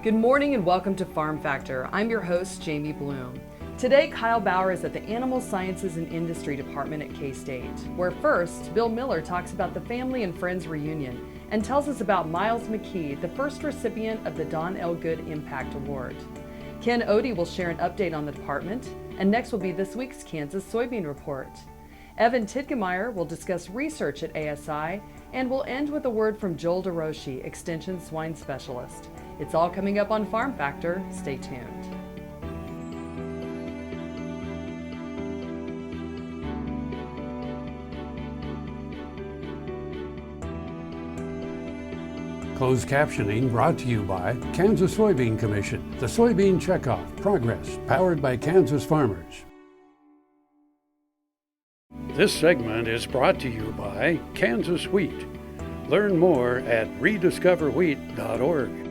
Good morning and welcome to Farm Factor. I'm your host, Jamie Bloom. Today, Kyle Bauer is at the Animal Sciences and Industry Department at K-State, where first, Bill Miller talks about the Family and Friends Reunion and tells us about Miles McKee, the first recipient of the Don L. Good Impact Award. Ken Odde will share an update on the department, and next will be this week's Kansas Soybean Report. Evan Titgemeyer will discuss research at ASI, and we'll end with a word from Joel DeRouchey, Extension Swine Specialist. It's all coming up on Farm Factor. Stay tuned. Closed captioning brought to you by Kansas Soybean Commission, the Soybean Checkoff, Progress, powered by Kansas farmers. This segment is brought to you by Kansas Wheat. Learn more at rediscoverwheat.org.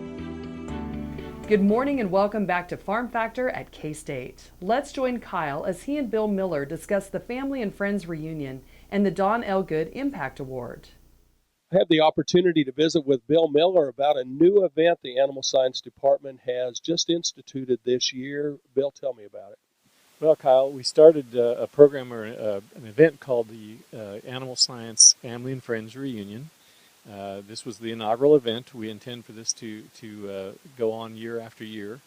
Good morning and welcome back to Farm Factor at K-State. Let's join Kyle as he and Bill Miller discuss the Family and Friends Reunion and the Don L. Good Impact Award. I had the opportunity to visit with Bill Miller about a new event the Animal Science Department has just instituted this year. Bill, tell me about it. Well, Kyle, we started a program or an event called the Animal Science Family and Friends Reunion. This was the inaugural event. We intend for this to go on year after year.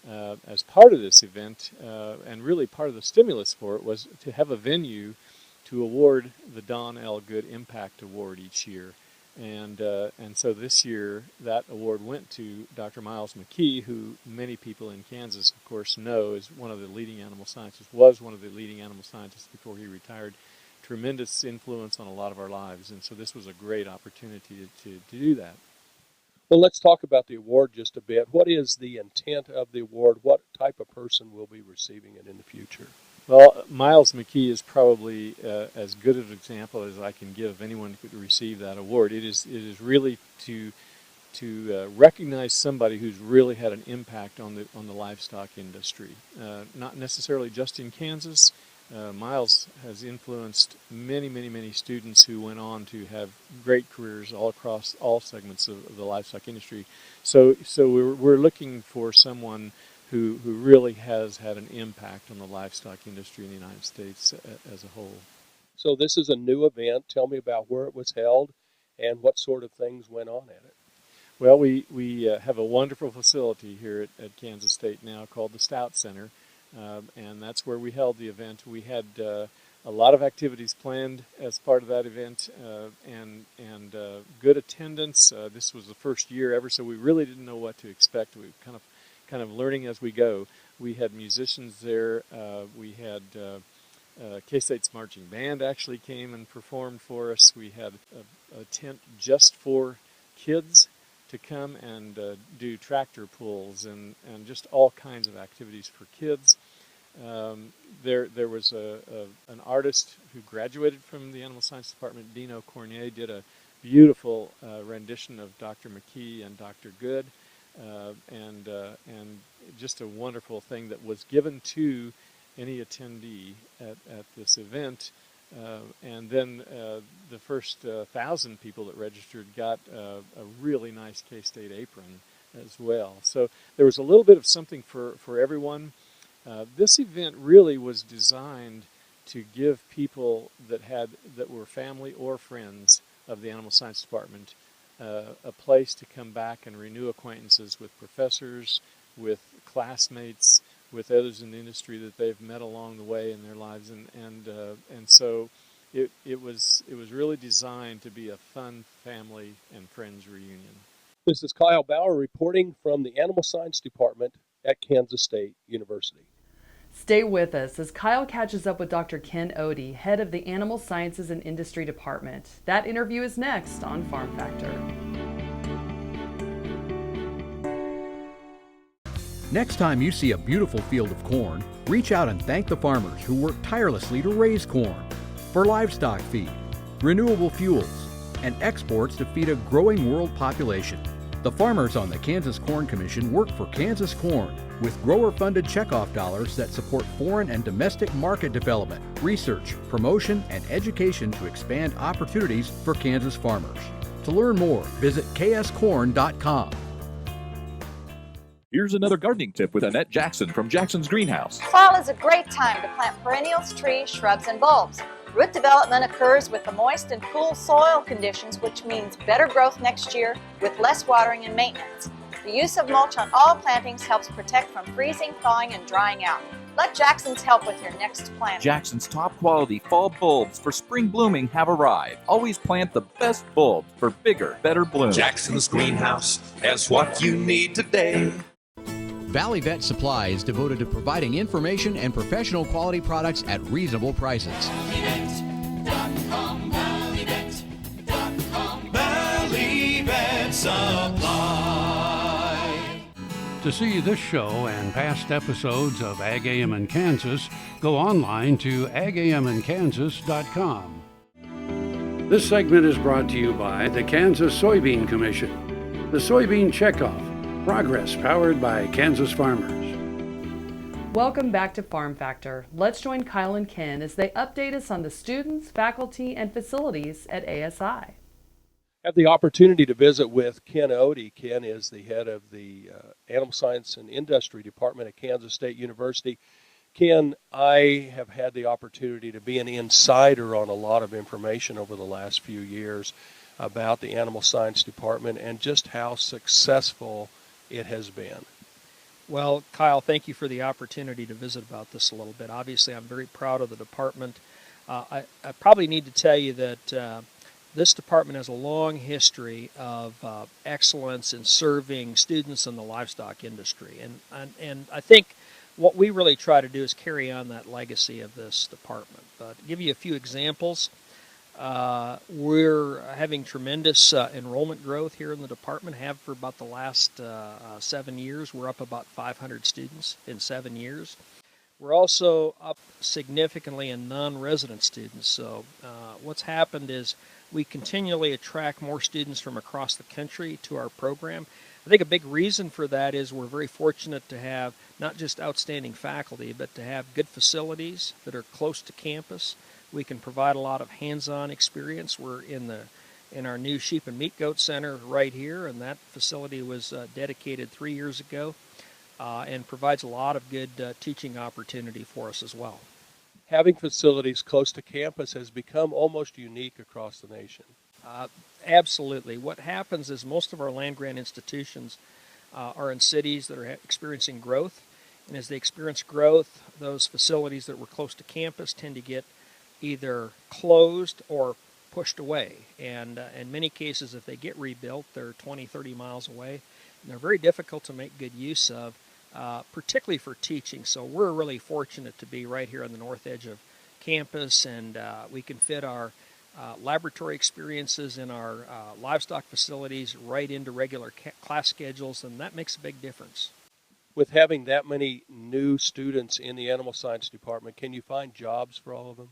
As part of this event, and really part of the stimulus for it, was to have a venue to award the Don L. Good Impact Award each year. And so this year, that award went to Dr. Miles McKee, who many people in Kansas, of course, know is one of the leading animal scientists, was one of the leading animal scientists before he retired. Tremendous influence on a lot of our lives, and so this was a great opportunity to do that. Well, let's talk about the award just a bit. What is the intent of the award? What type of person will be receiving it in the future? Well, Miles McKee is probably as good an example as I can give of anyone who could receive that award. It is really to recognize somebody who's really had an impact on the livestock industry, not necessarily just in Kansas. Miles has influenced many students who went on to have great careers all across all segments of the livestock industry. So we're looking for someone who really has had an impact on the livestock industry in the United States as a whole. So this is a new event. Tell me about where it was held and what sort of things went on at it. Well, we have a wonderful facility here at Kansas State now called the Stout Center. And that's where we held the event. We had a lot of activities planned as part of that event, and good attendance. This was the first year ever, so we really didn't know what to expect. We were kind of learning as we go. We had musicians there. We had K-State's marching band actually came and performed for us. We had a tent just for kids to come and do tractor pulls and just all kinds of activities for kids. There was an artist who graduated from the Animal Science Department, Dino Cornier, did a beautiful rendition of Dr. McKee and Dr. Good, and just a wonderful thing that was given to any attendee at this event. And then the first 1,000 people that registered got a really nice K-State apron as well. So there was a little bit of something for everyone. This event really was designed to give people that were family or friends of the Animal Science Department a place to come back and renew acquaintances with professors, with classmates, with others in the industry that they've met along the way in their lives, and so it was really designed to be a fun family and friends reunion. This is Kyle Bauer reporting from the Animal Science Department at Kansas State University. Stay with us as Kyle catches up with Dr. Ken Odde, head of the Animal Sciences and Industry Department. That interview is next on Farm Factor. Next time you see a beautiful field of corn, reach out and thank the farmers who work tirelessly to raise corn for livestock feed, renewable fuels, and exports to feed a growing world population. The farmers on the Kansas Corn Commission work for Kansas corn with grower-funded checkoff dollars that support foreign and domestic market development, research, promotion, and education to expand opportunities for Kansas farmers. To learn more, visit kscorn.com. Here's another gardening tip with Annette Jackson from Jackson's Greenhouse. Fall is a great time to plant perennials, trees, shrubs, and bulbs. Root development occurs with the moist and cool soil conditions, which means better growth next year with less watering and maintenance. The use of mulch on all plantings helps protect from freezing, thawing, and drying out. Let Jackson's help with your next planting. Jackson's top quality fall bulbs for spring blooming have arrived. Always plant the best bulbs for bigger, better blooms. Jackson's Greenhouse has what you need today. Valley Vet Supply is devoted to providing information and professional quality products at reasonable prices. ValleyVet.com, ValleyVet.com, Valley Vet Supply. To see this show and past episodes of Ag AM in Kansas, go online to agamandkansas.com. This segment is brought to you by the Kansas Soybean Commission, the Soybean Checkoff, progress powered by Kansas farmers. Welcome back to Farm Factor. Let's join Kyle and Ken as they update us on the students, faculty, and facilities at ASI. Have the opportunity to visit with Ken Odde. Ken is the head of the Animal Science and Industry Department at Kansas State University. Ken, I have had the opportunity to be an insider on a lot of information over the last few years about the Animal Science Department and just how successful it has been. Well, Kyle, thank you for the opportunity to visit about this a little bit. Obviously, I'm very proud of the department. I probably need to tell you that this department has a long history of excellence in serving students in the livestock industry. And I think what we really try to do is carry on that legacy of this department. But to give you a few examples, we're having tremendous enrollment growth here in the department, have for about the last 7 years. We're up about 500 students in 7 years. We're also up significantly in non-resident students. So what's happened is we continually attract more students from across the country to our program. I think a big reason for that is we're very fortunate to have not just outstanding faculty, but to have good facilities that are close to campus. We can provide a lot of hands-on experience. We're in our new sheep and meat goat center right here, and that facility was dedicated 3 years ago and provides a lot of good teaching opportunity for us as well. Having facilities close to campus has become almost unique across the nation. Absolutely. What happens is most of our land-grant institutions are in cities that are experiencing growth, and as they experience growth, those facilities that were close to campus tend to get either closed or pushed away. And in many cases, if they get rebuilt, they're 20, 30 miles away, and they're very difficult to make good use of, particularly for teaching. So we're really fortunate to be right here on the north edge of campus, and we can fit our laboratory experiences in our livestock facilities right into regular class schedules, and that makes a big difference. With having that many new students in the Animal Science Department, can you find jobs for all of them?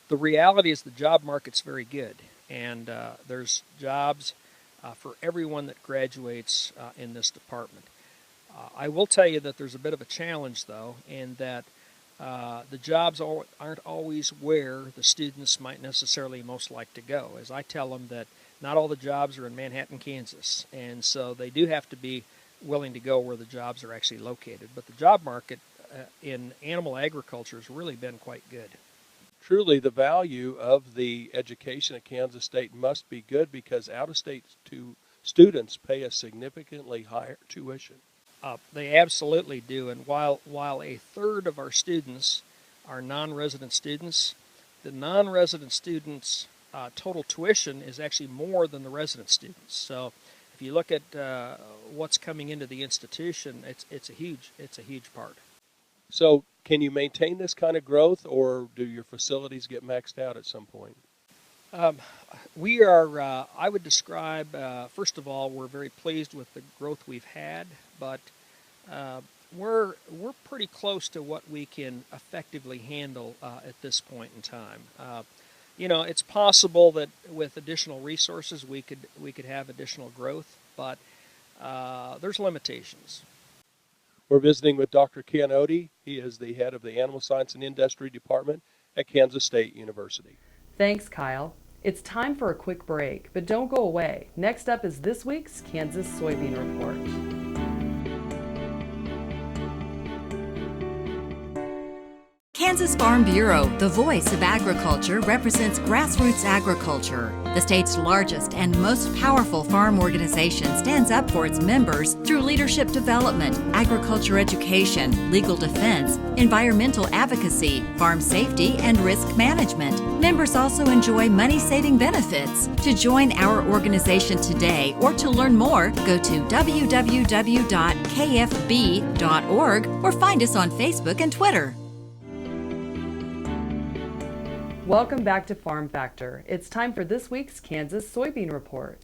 The reality is the job market's very good, and there's jobs for everyone that graduates in this department. I will tell you that there's a bit of a challenge, though, in that the jobs aren't always where the students might necessarily most like to go. As I tell them that not all the jobs are in Manhattan, Kansas, and so they do have to be willing to go where the jobs are actually located. But the job market in animal agriculture has really been quite good. Truly, the value of the education at Kansas State must be good because out-of-state students pay a significantly higher tuition. They absolutely do, and while a third of our students are non-resident students, the non-resident students' total tuition is actually more than the resident students. So if you look at what's coming into the institution, it's a huge part. So can you maintain this kind of growth, or do your facilities get maxed out at some point? We are, I would describe, first of all, we're very pleased with the growth we've had, but we're pretty close to what we can effectively handle at this point in time. It's possible that with additional resources we could have additional growth, but there's limitations. We're visiting with Dr. Ken Odde. He is the head of the Animal Science and Industry Department at Kansas State University. Thanks, Kyle. It's time for a quick break, but don't go away. Next up is this week's Kansas Soybean Report. Kansas Farm Bureau, the voice of agriculture, represents grassroots agriculture. The state's largest and most powerful farm organization stands up for its members through leadership development, agriculture education, legal defense, environmental advocacy, farm safety, and risk management. Members also enjoy money-saving benefits. To join our organization today or to learn more, go to www.kfb.org or find us on Facebook and Twitter. Welcome back to Farm Factor. It's time for this week's Kansas Soybean Report.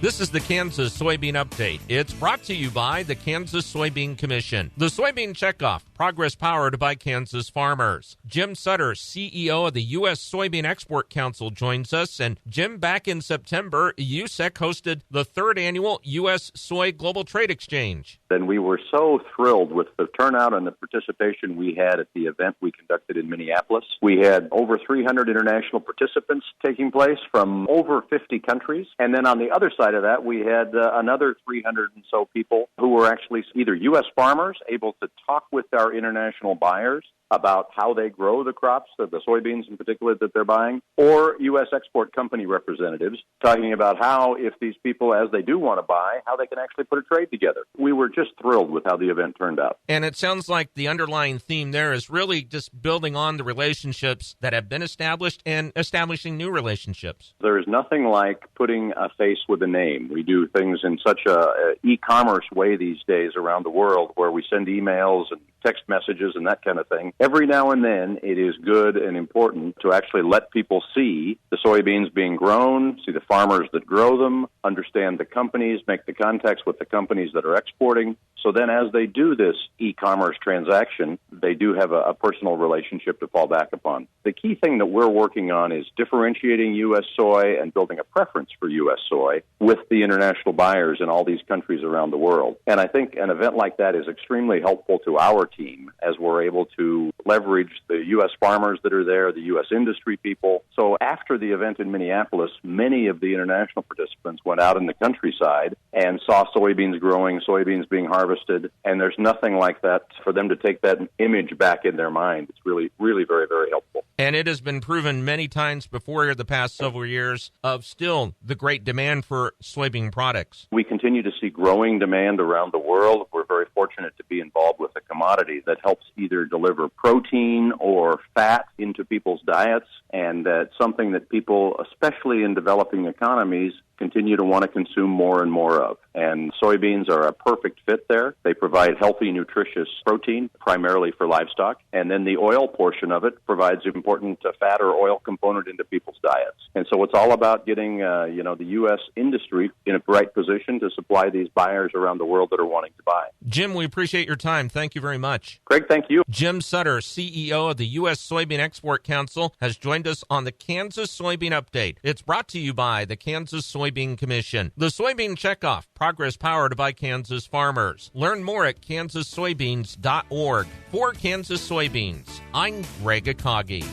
This is the Kansas Soybean Update. It's brought to you by the Kansas Soybean Commission. The Soybean Checkoff, progress powered by Kansas farmers. Jim Sutter, CEO of the U.S. Soybean Export Council, joins us. And Jim, back in September, USEC hosted the third annual U.S. Soy Global Trade Exchange. And we were so thrilled with the turnout and the participation we had at the event we conducted in Minneapolis. We had over 300 international participants taking place from over 50 countries. And then on the other side of that, we had another 300 and so people who were actually either U.S. farmers able to talk with our international buyers about how they grow the crops, the soybeans in particular that they're buying, or U.S. export company representatives talking about how, if these people, as they do want to buy, how they can actually put a trade together. We were just thrilled with how the event turned out. And it sounds like the underlying theme there is really just building on the relationships that have been established and establishing new relationships. There is nothing like putting a face with a name. We do things in such a e-commerce way these days around the world where we send emails and text messages and that kind of thing. Every now and then, it is good and important to actually let people see the soybeans being grown, see the farmers that grow them, understand the companies, make the contacts with the companies that are exporting. So then as they do this e-commerce transaction, they do have a personal relationship to fall back upon. The key thing that we're working on is differentiating U.S. soy and building a preference for U.S. soy with the international buyers in all these countries around the world. And I think an event like that is extremely helpful to our team as we're able to leverage the U.S. farmers that are there, the U.S. industry people. So after the event in Minneapolis, many of the international participants went out in the countryside and saw soybeans growing, soybeans being harvested, and there's nothing like that for them to take that image back in their mind. It's really, really very, very helpful. And it has been proven many times before the past several years of still the great demand for soybean products. We continue to see growing demand around the world. We're very fortunate to be involved with a commodity that helps either deliver protein or fat into people's diets, and that's something that people, especially in developing economies, continue to want to consume more and more of. And soybeans are a perfect fit there. They provide healthy, nutritious protein, primarily for livestock. And then the oil portion of it provides important fat or oil component into people's diets. And so it's all about getting, the U.S. industry in a right position to supply these buyers around the world that are wanting to buy. Jim, we appreciate your time. Thank you very much. Greg, thank you. Jim Sutter, CEO of the U.S. Soybean Export Council, has joined us on the Kansas Soybean Update. It's brought to you by the Kansas Soybean Commission. The Soybean Checkoff, progress powered by Kansas farmers. Learn more at kansassoybeans.org. For Kansas Soybeans, I'm Greg Akagi.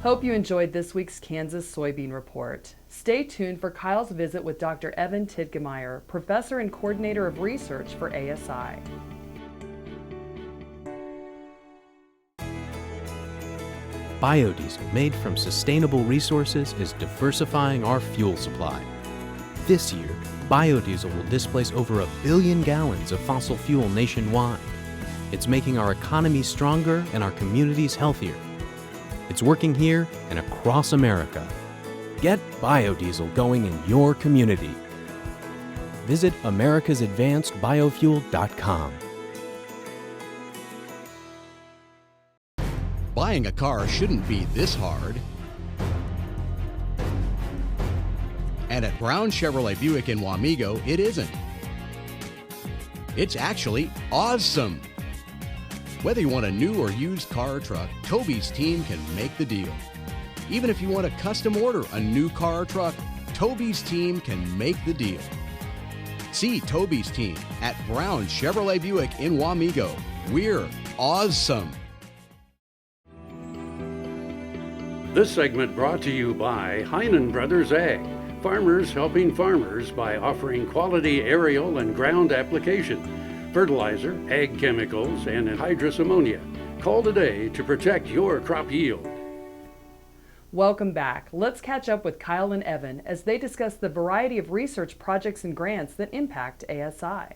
Hope you enjoyed this week's Kansas Soybean Report. Stay tuned for Kyle's visit with Dr. Evan Titgemeyer, professor and coordinator of research for ASI. Biodiesel made from sustainable resources is diversifying our fuel supply. This year, biodiesel will displace over 1 billion gallons of fossil fuel nationwide. It's making our economy stronger and our communities healthier. It's working here and across America. Get biodiesel going in your community. Visit americasadvancedbiofuel.com. Buying a car shouldn't be this hard. And at Brown Chevrolet Buick in Wamego, it isn't. It's actually awesome. Whether you want a new or used car or truck, Toby's team can make the deal. Even if you want to custom order a new car or truck, Toby's team can make the deal. See Toby's team at Brown Chevrolet Buick in Wamego. We're awesome. This segment brought to you by Heinen Brothers Ag, farmers helping farmers by offering quality aerial and ground application. fertilizer, ag chemicals, and anhydrous ammonia. Call today to protect your crop yield. Welcome back. Let's catch up with Kyle and Evan as they discuss the variety of research projects and grants that impact ASI.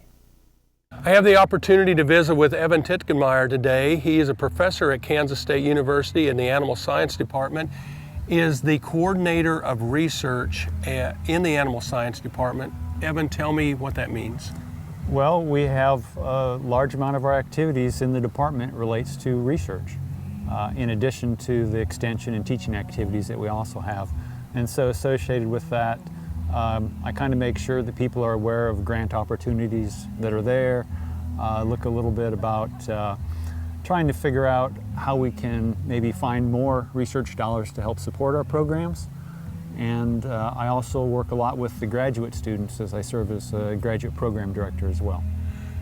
I have the opportunity to visit with Evan Titgemeyer today. He is a professor at Kansas State University in the Animal Science Department, is the coordinator of research in the Animal Science Department. Evan, tell me what that means. Well, we have a large amount of our activities in the department relates to research, in addition to the extension and teaching activities that we also have. And so associated with that, I kind of make sure that people are aware of grant opportunities that are there, look a little bit about trying to figure out how we can maybe find more research dollars to help support our programs. And I also work a lot with the graduate students as I serve as a graduate program director as well.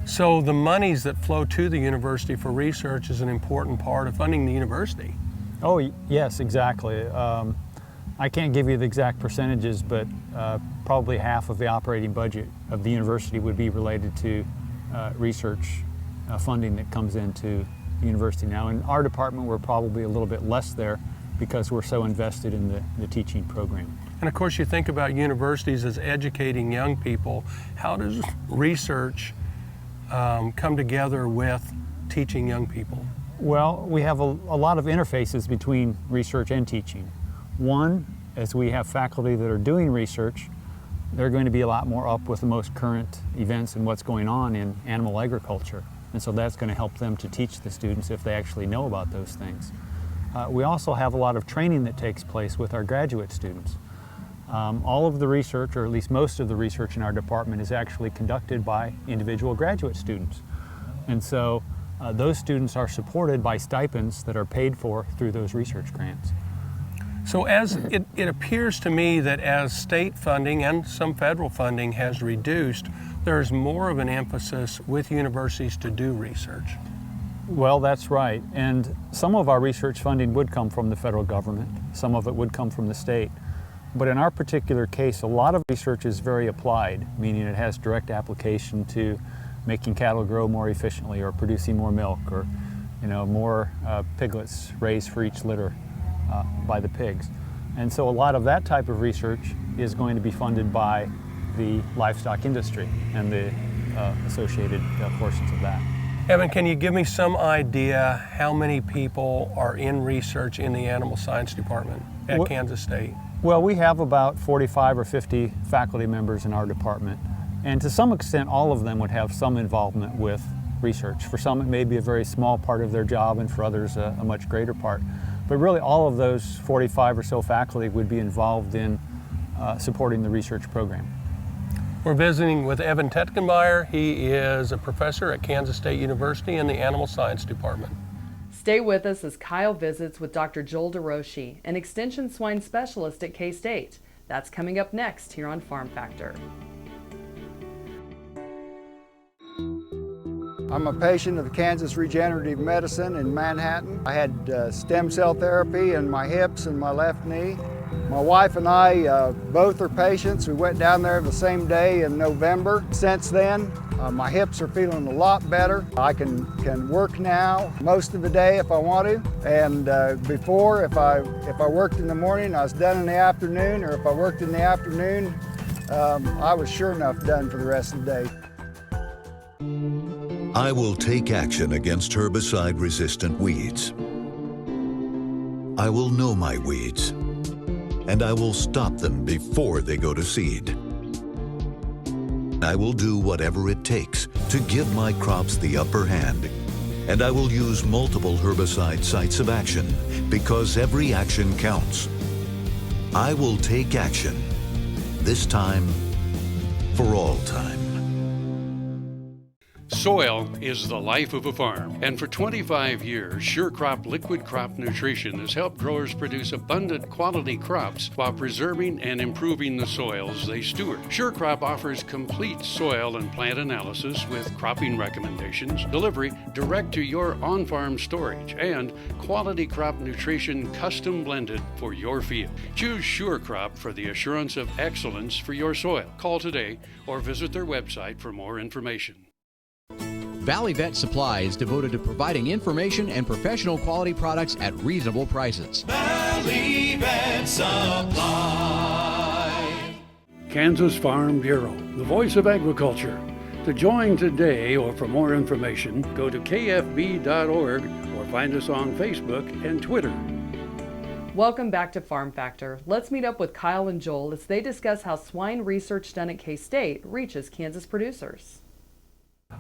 So the monies that flow to the university for research is an important part of funding the university. Oh, yes, exactly. I can't give you the exact percentages, but probably half of the operating budget of the university would be related to research funding that comes into the university now. In our department, we're probably a little bit less there because we're so invested in the teaching program. And of course, you think about universities as educating young people. How does research come together with teaching young people? Well, we have a lot of interfaces between research and teaching. One, as we have faculty that are doing research, they're going to be a lot more up with the most current events and what's going on in animal agriculture. And so that's going to help them to teach the students if they actually know about those things. We also have a lot of training that takes place with our graduate students. All of the research, or at least most of the research in our department, is actually conducted by individual graduate students. And so those students are supported by stipends that are paid for through those research grants. So as it appears to me that as state funding and some federal funding has reduced, there's more of an emphasis with universities to do research. Well, that's right. And some of our research funding would come from the federal government. Some of it would come from the state. But in our particular case, a lot of research is very applied, meaning it has direct application to making cattle grow more efficiently or producing more milk or more piglets raised for each litter by the pigs. And so a lot of that type of research is going to be funded by the livestock industry and the associated portions of that. Evan, can you give me some idea how many people are in research in the Animal Science Department at Kansas State? Well, we have about 45 or 50 faculty members in our department, and to some extent all of them would have some involvement with research. For some it may be a very small part of their job, and for others a much greater part. But really all of those 45 or so faculty would be involved in supporting the research program. We're visiting with Evan Titgemeyer. He is a professor at Kansas State University in the Animal Science Department. Stay with us as Kyle visits with Dr. Joel DeRouchey, an extension swine specialist at K-State. That's coming up next here on Farm Factor. I'm a patient of Kansas Regenerative Medicine in Manhattan. I had stem cell therapy in my hips and my left knee. My wife and I both are patients. We went down there the same day in November. Since then, my hips are feeling a lot better. I can work now most of the day if I want to. And before, if I worked in the morning, I was done in the afternoon, or if I worked in the afternoon, I was sure enough done for the rest of the day. I will take action against herbicide-resistant weeds. I will know my weeds, and I will stop them before they go to seed. I will do whatever it takes to give my crops the upper hand, and I will use multiple herbicide sites of action because every action counts. I will take action, this time for all time. Soil is the life of a farm, and for 25 years, SureCrop Liquid Crop Nutrition has helped growers produce abundant quality crops while preserving and improving the soils they steward. SureCrop offers complete soil and plant analysis with cropping recommendations, delivery direct to your on-farm storage, and quality crop nutrition custom blended for your field. Choose SureCrop for the assurance of excellence for your soil. Call today or visit their website for more information. Valley Vet Supply is devoted to providing information and professional quality products at reasonable prices. Valley Vet Supply. Kansas Farm Bureau, the voice of agriculture. To join today or for more information, go to kfb.org or find us on Facebook and Twitter. Welcome back to Farm Factor. Let's meet up with Kyle and Joel as they discuss how swine research done at K-State reaches Kansas producers.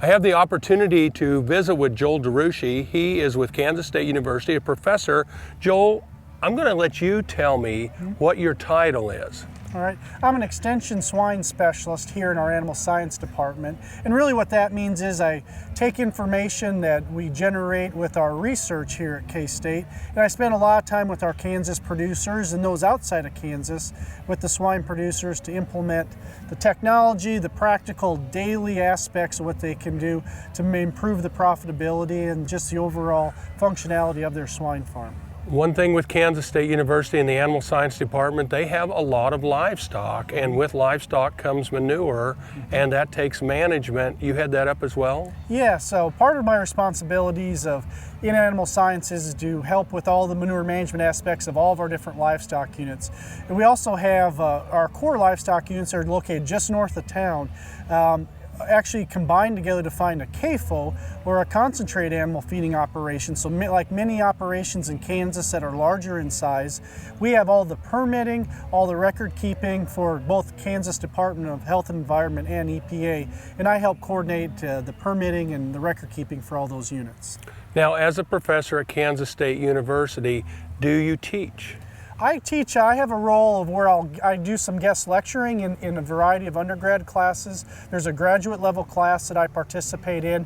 I have the opportunity to visit with Joel DeRouchey. He is with Kansas State University, a professor. Joel, I'm going to let you tell me what your title is. All right, I'm an extension swine specialist here in our animal science department, and really what that means is I take information that we generate with our research here at K-State, and I spend a lot of time with our Kansas producers and those outside of Kansas with the swine producers to implement the technology, the practical daily aspects of what they can do to improve the profitability and just the overall functionality of their swine farm. One thing with Kansas State University and the Animal Science Department, they have a lot of livestock, and with livestock comes manure, and that takes management. You had that up as well? Yeah, so part of my responsibilities in animal sciences is to help with all the manure management aspects of all of our different livestock units. And we also have our core livestock units are located just north of town. Actually combined together to find a CAFO, or a concentrated animal feeding operation. So like many operations in Kansas that are larger in size, we have all the permitting, all the record keeping for both Kansas Department of Health and Environment and EPA, and I help coordinate the permitting and the record keeping for all those units. Now, as a professor at Kansas State University, do you teach? I teach. I have a role of where I do some guest lecturing in a variety of undergrad classes. There's a graduate level class that I participate in.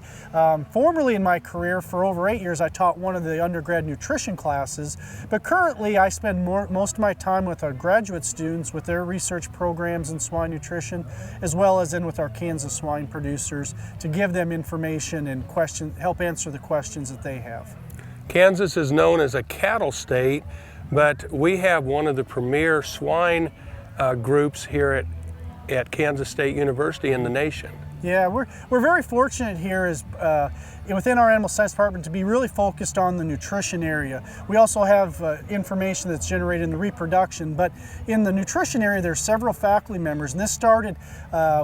Formerly in my career, for over 8 years, I taught one of the undergrad nutrition classes, but currently I spend most of my time with our graduate students with their research programs in swine nutrition, as well as with our Kansas swine producers to give them information and help answer the questions that they have. Kansas is known as a cattle state, but we have one of the premier swine groups here at Kansas State University in the nation. Yeah, we're very fortunate here within our animal science department to be really focused on the nutrition area. We also have information that's generated in the reproduction, but in the nutrition area there's several faculty members, and this started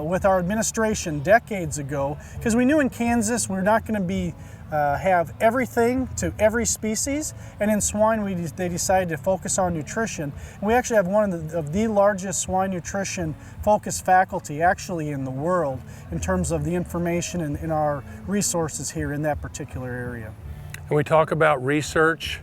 with our administration decades ago, because we knew in Kansas we're not going to have everything to every species, and in swine they decided to focus on nutrition. And we actually have one of the largest swine nutrition focused faculty actually in the world in terms of the information and in our resources here in that particular area. And we talk about research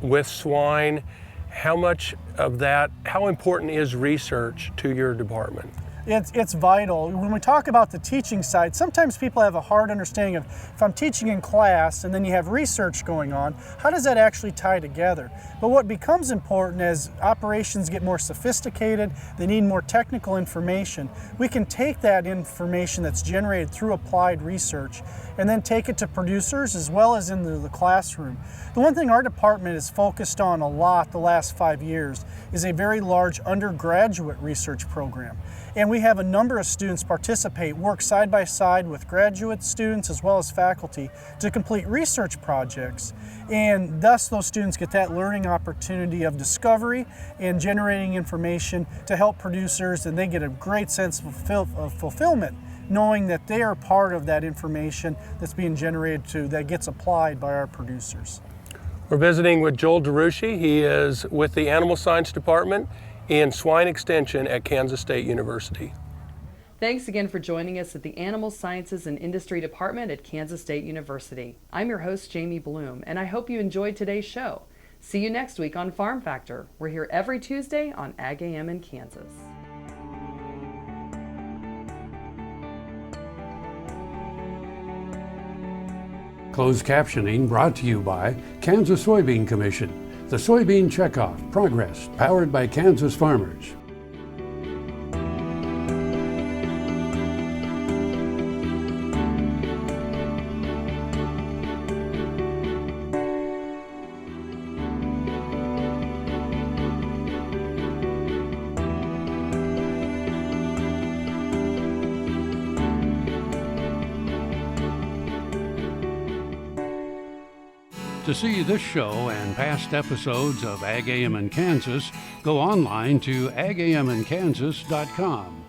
with swine. How much of that, how important is research to your department? It's vital. When we talk about the teaching side, sometimes people have a hard understanding of, if I'm teaching in class and then you have research going on, how does that actually tie together? But what becomes important as operations get more sophisticated, they need more technical information, we can take that information that's generated through applied research and then take it to producers as well as in the classroom. The one thing our department is focused on a lot the last 5 years is a very large undergraduate research program. And we have a number of students participate, work side by side with graduate students as well as faculty to complete research projects. And thus those students get that learning opportunity of discovery and generating information to help producers, and they get a great sense of fulfillment knowing that they are part of that information that's being generated that gets applied by our producers. We're visiting with Joel DeRouchey. He is with the Animal Science Department in Swine Extension at Kansas State University. Thanks again for joining us at the Animal Sciences and Industry Department at Kansas State University. I'm your host, Jamie Bloom, and I hope you enjoyed today's show. See you next week on Farm Factor. We're here every Tuesday on Ag AM in Kansas. Closed captioning brought to you by Kansas Soybean Commission, the Soybean Checkoff Progress, powered by Kansas farmers. To see this show and past episodes of Ag AM in Kansas, go online to agamинkansas.com.